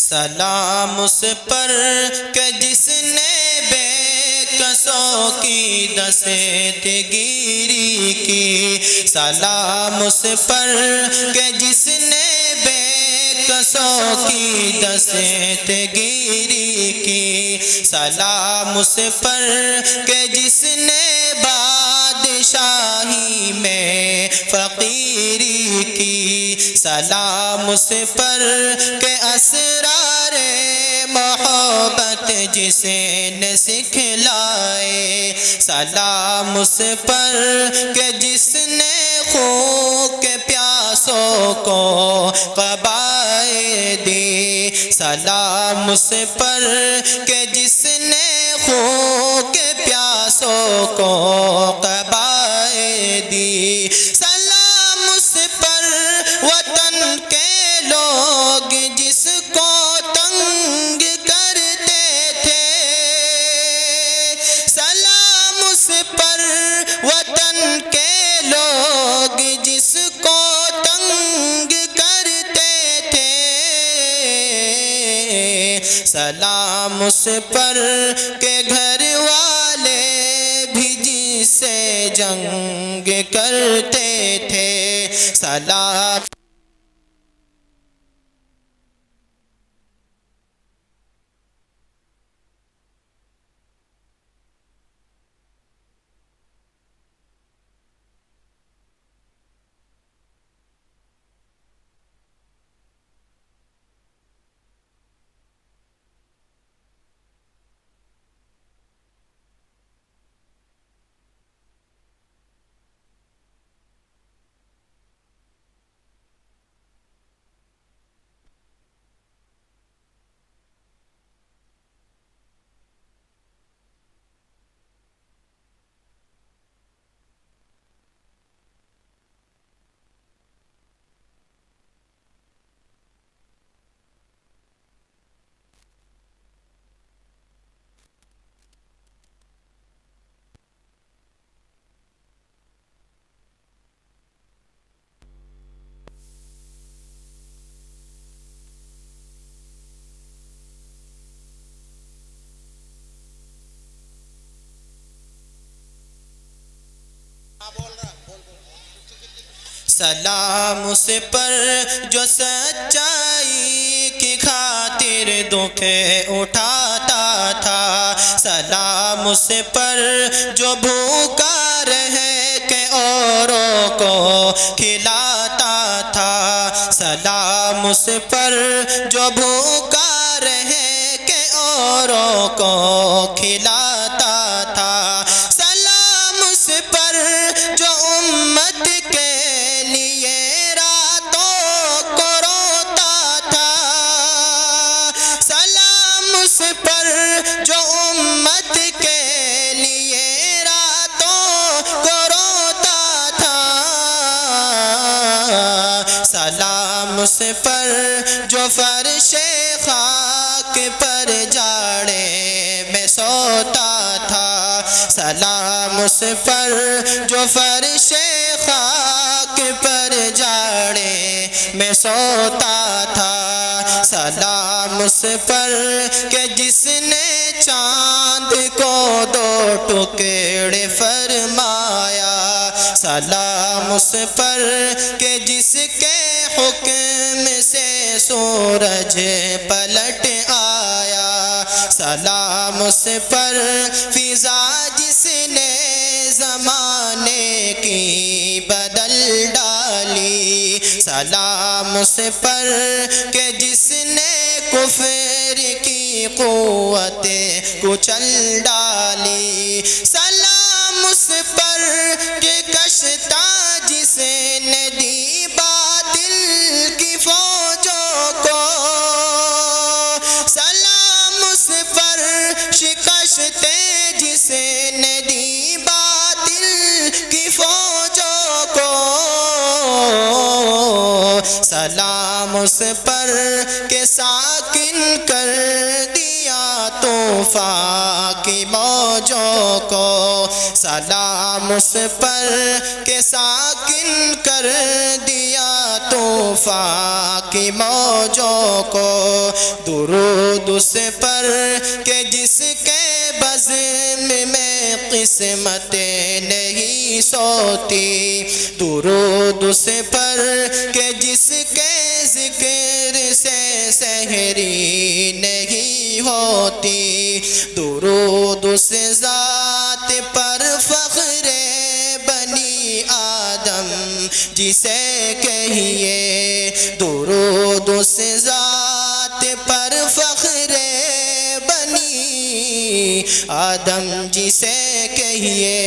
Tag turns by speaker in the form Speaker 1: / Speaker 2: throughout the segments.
Speaker 1: سلام اس پر کہ جس نے بے کسوں کی دست گیری کی، سلام اس پر کہ جس نے بے کسوں کی دست گیری کی، سلام اس پر کہ جس نے بادشاہی میں فقیری کی، سلام اس پر کہ اسرار محبت جسے نے سکھلائے، سلام اس پر کہ جس نے خون کے پیاسوں کو قبائے دی، سلام اس پر کہ جس نے خون کے پیاسوں کو قبائے دی، سلام اس پر وطن کے لوگ جس کو تنگ کرتے تھے، سلام اس پر وطن کے لوگ جس کو تنگ کرتے تھے، سلام اس پر کہ گھر والے بھی جس سے جنگ کرتے تھے، سلام سلام اس پر جو سچائی کی خاطر دکھ اٹھاتا تھا، سلام اس پر جو بھوکا رہ کے اوروں کو کھلاتا تھا، سلام اس پر جو بھوکا رہ کے اوروں کو کھلاتا تھا، سلام اس پر جو امت کے پر جو امت کے لیے راتوں کو روتا تھا، سلام اس پر جو فرش خاک پر جاڑے میں سوتا تھا، سلام اس پر جو فرش خاک پر جاڑے میں سوتا تھا، سلام اس پر کہ جس نے چاند کو دو ٹکڑے فرمایا، سلام اس پر کہ جس کے حکم سے سورج پلٹ آیا، سلام اس پر فضا جس نے زمانے کی بدل ڈالی، سلام اس پر کہ جس نے کفر کی قوت کچل ڈالی، سلام اس پر کہ کشتا جس نے دی باطل کی فوجوں کو، سلام اس پر شکستیں جس نے دی باطل کی فوجوں کو، سلام اس پر کہ ساکن کر دیا طوفان کی موجوں کو، سلام اس پر کہ ساکن کر دیا طوفان کی موجوں کو، درود اس پر کہ جس کے بزم میں قسمت نہیں سوتی، درود اس پر کہ جس کے ذکر سے سحری نہیں ہوتی، درود اس ذات پر فخر بنی آدم جسے کہیے، درود اس ذات پر فخر بنی آدم جسے کہیے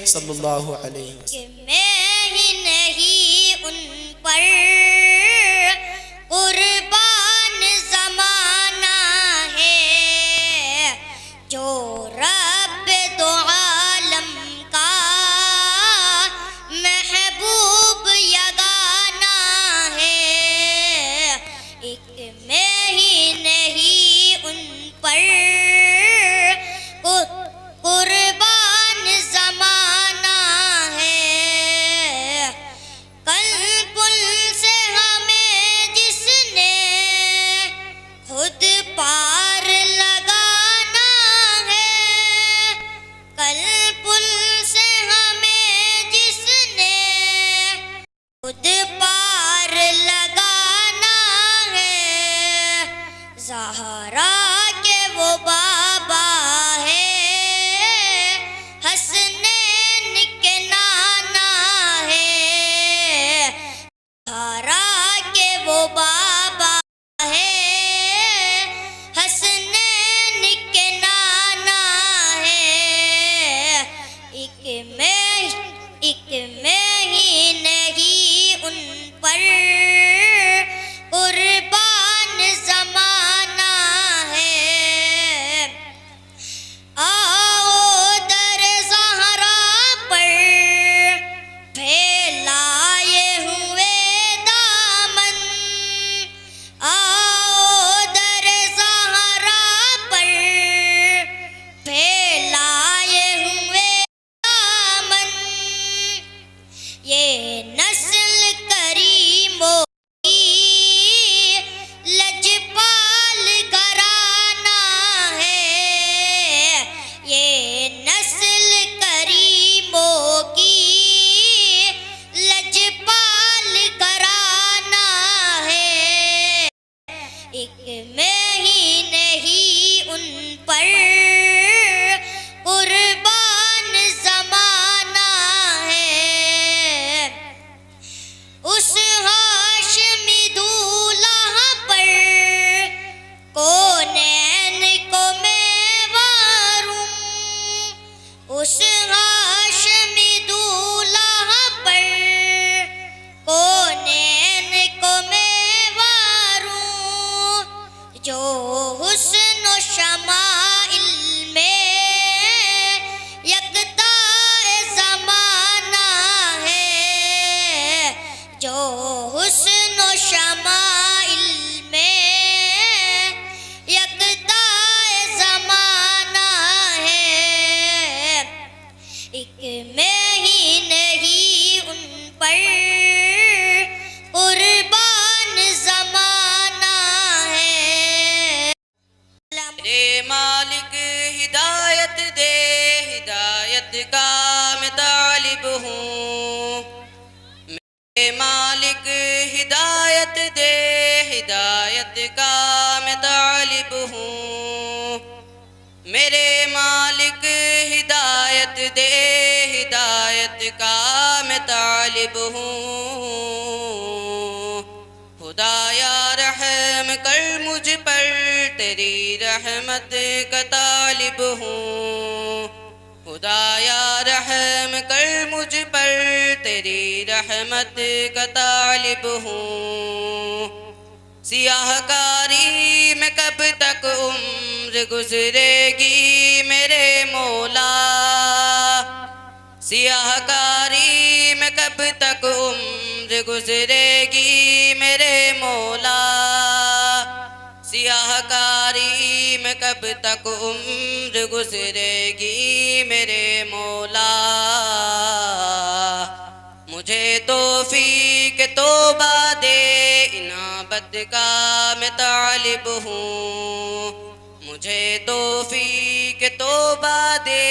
Speaker 1: صلی اللہ علیہ وسلم۔
Speaker 2: کہ میں ہی نہیں ان پر قربان زمانہ ہے، جو رب دو عالم کا محبوب یگانہ ہے، ایک میں ہی نہیں ان پر قربان زمانہ ہے، قلب سے ہمیں جس نے خود پار لگانا ہے، قلب سے ہمیں جس نے خود پار لگانا ہے، زہرا کے وہ بابا ہے، حسنین کے نانا ہے، زہرا کے وہ بابا ہے، حسنین کے نانا ہے، ایک میں ہی نہیں ان پر قربان زمانہ ہے، آؤ در زہرا پر پھیلائے ہوئے دامن، آؤ در زہرا پر پھیلائے ہوئے دامن، یہ نسل کریموں کی لجپال گھرانہ ہے، یہ نسل کریموں کی لجپال گھرانہ ہے، ایک میں ہی نہیں ان پر قربان زمانہ ہے، اس ہاشمی دولہا پر کونین کو میں واروں، اس ہاشمی دولہا پر کونین کو میں واروں، جو حسن و شمائل میں یکتا زمانہ ہے، جو حسن و شمائل میں یکتا زمانہ ہے، ایک میں ہی نہیں ان پر قربان زمانہ ہے۔
Speaker 3: میرے مالک ہدایت دے، ہدایت کا میں طالب ہوں، میرے مالک ہدایت دے، ہدایت کا میں طالب ہوں، میرے مالک ہدایت دے، ہدایت کا میں طالب ہوں، خدایا رحم کر مجھ پر، تیری رحمت کا طالب ہوں، خدایا رحم کر مجھ پر، تیری رحمت کا طالب ہوں، سیاہ کاری میں کب تک عمر گزرے گی میرے مولا، سیاہ کاری میں کب تک عمر گزرے گی میرے مولا، سیاہ کاری میں کب تک عمر گزرے گی میرے مولا، مجھے توفیق توبہ دے انابت کا میں طالب ہوں مجھے توفیق توبہ دے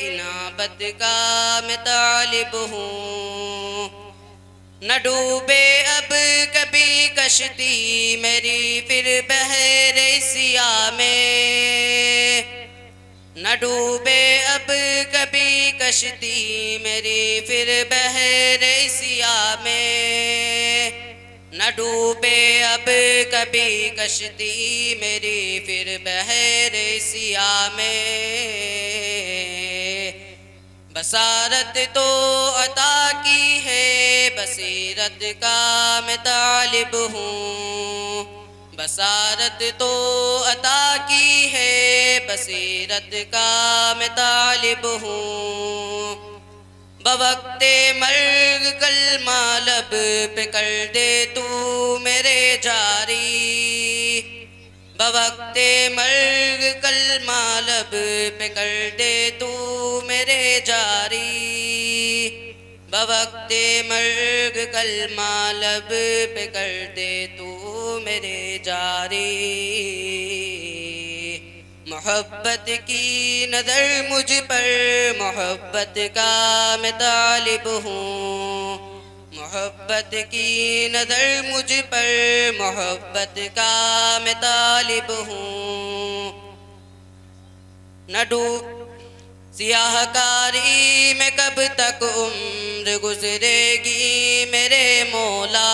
Speaker 3: انابت کا میں طالب ہوں نہ ڈوبے اب کبھی کشتی میری پھر بحر سیاہ میں نہ ڈوبے اب کبھی کشتی میری پھر بحر سیاہ میں نہ ڈوبے اب کبھی کشتی میری پھر بحر سیاہ میں بصارت تو عطا کی ہے بصیرت کا میں طالب ہوں بصارت تو عطا کی ہے بصیرت کا میں طالب ہوں بوقت مرگ کلمہ لب پہ کر دے تو میرے جاری بوقت مرگ کلمہ لب پہ کر دے تو میرے جاری بوقت مرگ کلمہ لب پہ کر دے تو میرے جاری محبت کی نظر مجھ پر محبت کا میں طالب ہوں محبت کی نظر مجھ پر محبت کا میں طالب ہوں نہ ڈوب سیاہ کاری میں کب تک عمر گزرے گی میرے مولا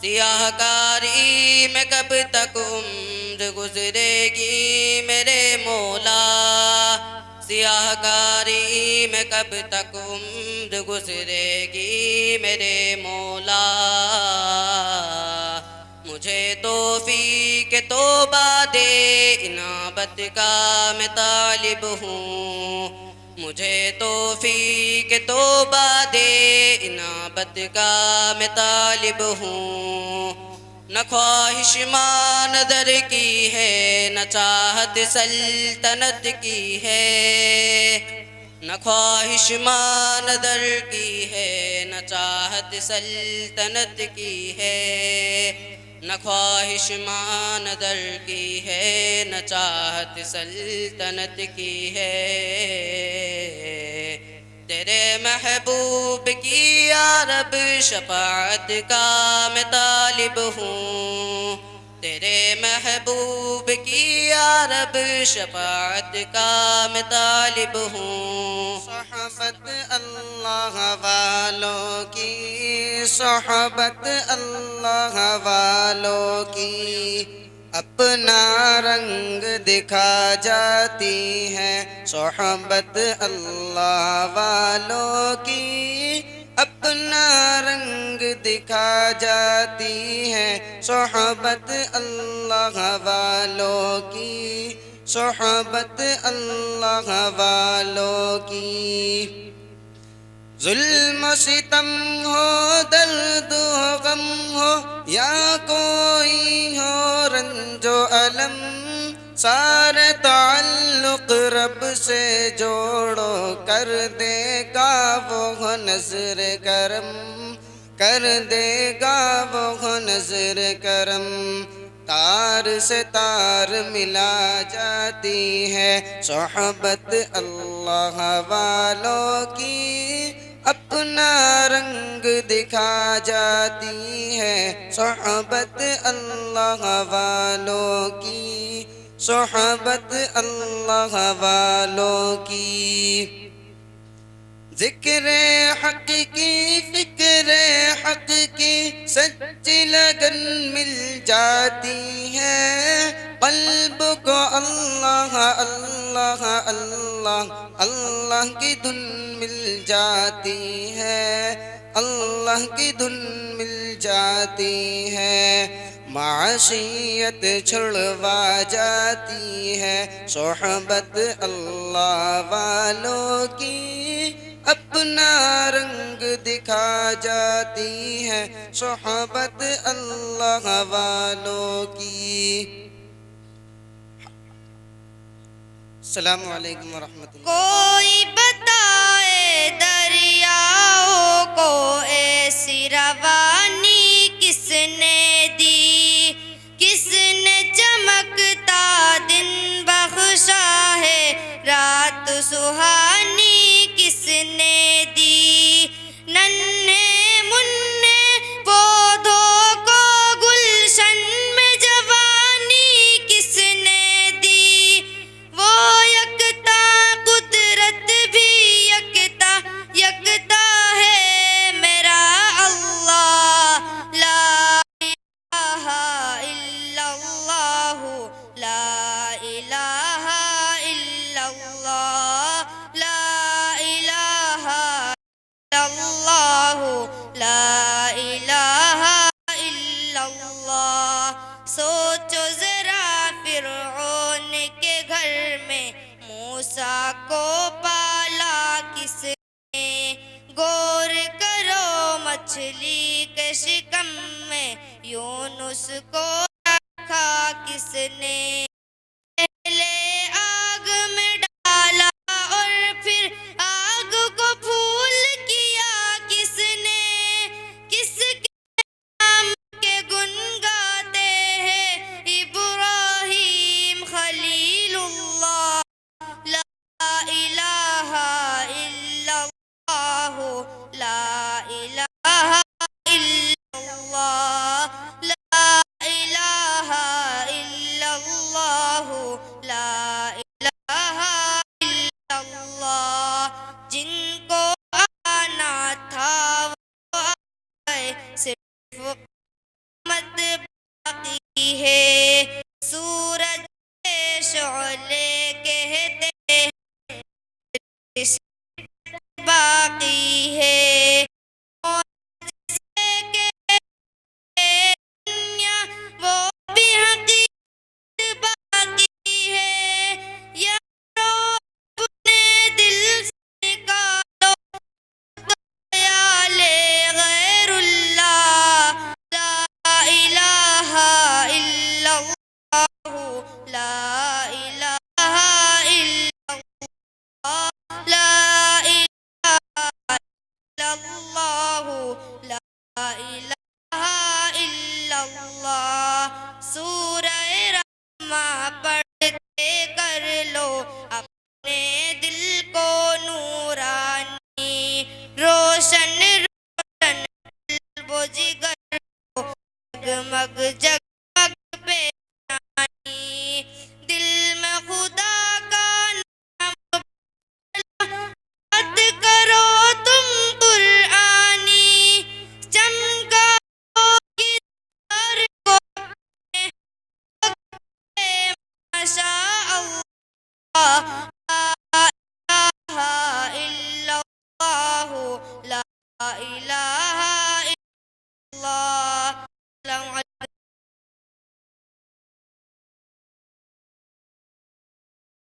Speaker 3: سیاہ کاری میں کب تک عمر گزرے گی میرے مولا سیاہ کاری میں کب تک عمر گزرے گی میرے مولا مجھے توفیق توبہ دے انابت کا میں طالب ہوں مجھے توفیق توبہ دے انابت کا میں طالب ہوں نہ خواہش ماں نظر کی ہے نہ چاہت سلطنت کی ہے نہ خواہش ماں نظر کی ہے نہ چاہت سلطنت کی ہے نہ خواہش ماں نظر کی ہے نہ چاہت سلطنت کی ہے تیرے محبوب کی یا رب شفاعت کا میں طالب ہوں تیرے محبوب کی یا رب شفاعت کا میں طالب ہوں
Speaker 4: صحبت اللہ والوں کی صحبت اللہ والوں کی اپنا رنگ دکھا جاتی ہے صحبت اللہ والوں کی اپنا رنگ دکھا جاتی ہے صحبت اللہ والوں کی صحبت اللہ والوں کی ظلم و ستم ہو درد و غم ہو یا کوئی ہو رنج و علم سارے تعلق رب سے جوڑو کر دے گا وہ نظر کرم کر دے گا وہ نظر کرم تار سے تار ملا جاتی ہے صحبت اللہ والوں کی اپنا رنگ دکھا جاتی ہے صحبت اللہ والوں کی صحبت اللہ والوں کی ذکر حق کی فکر حق کی سچی لگن مل جاتی ہے قلب کو اللہ اللہ اللہ اللہ کی دھن مل جاتی ہے اللہ کی دھن مل جاتی ہے معاشیت چھڑوا جاتی ہے صحبت اللہ والوں کی اپنا رنگ دکھا جاتی ہے صحبت اللہ والوں کی السلام علیکم ورحمۃ اللہ
Speaker 2: کوئی بتائے دریاؤں کو کو ایسی روانی کس نے دی؟ کس نے چمکتا دن بخشا ہے، رات سہانی کس نے دی؟ ننھے منھے پودوں کو گلشن میں جوانی کس نے دی؟ وہ یکتا قدرت بھی یکتا یکتا ہے میرا اللہ، لا الہ الا اللہ، لا الہ الا اللہ، لا الہ الا اللہ، لا الہ الا اللہ۔ سوچو ذرا فرعون کے گھر میں موسیٰ کو پالا کس نے؟ غور کرو مچھلی کے شکم میں یونس کو رکھا کس نے؟ پہلے آگ میں ڈالا اور پھر آگ کو پھول کیا کس نے؟ کس کے نام کے گن گاتے ہیں ابراہیم خلیل اللہ، لا الہ الا اللہ، لا الہ الا اللہ، لا الہ الا اللہ، لا الہ الا اللہ۔ جن کو آنا تھا وہ آئے، صرف قیامت باقی ہے۔ سورج کے شعلے کہتے ہیں باقی ہے، جسے کہ دنیا وہ بھی حقیقت باقی ہے۔ یارو اپنے دل سے نکالو خیال غیر اللہ، لا الہ الا اللہ، لا الہ الا اللہ، لا الہ الا اللہ، لا الہ الا اللہ۔ سورہ رحمہ پڑھتے کر لو اپنے دل کو نورانی، روشن روشن قلب و جگر کو جگمگ جگمگ پیشانی، دل میں خدا کا نام یاد کرو تم قرآنی، چمکاؤ کردار کو اپنے وقت پہ ماشاء اللہ، لا الہ الا اللہ، لا الہ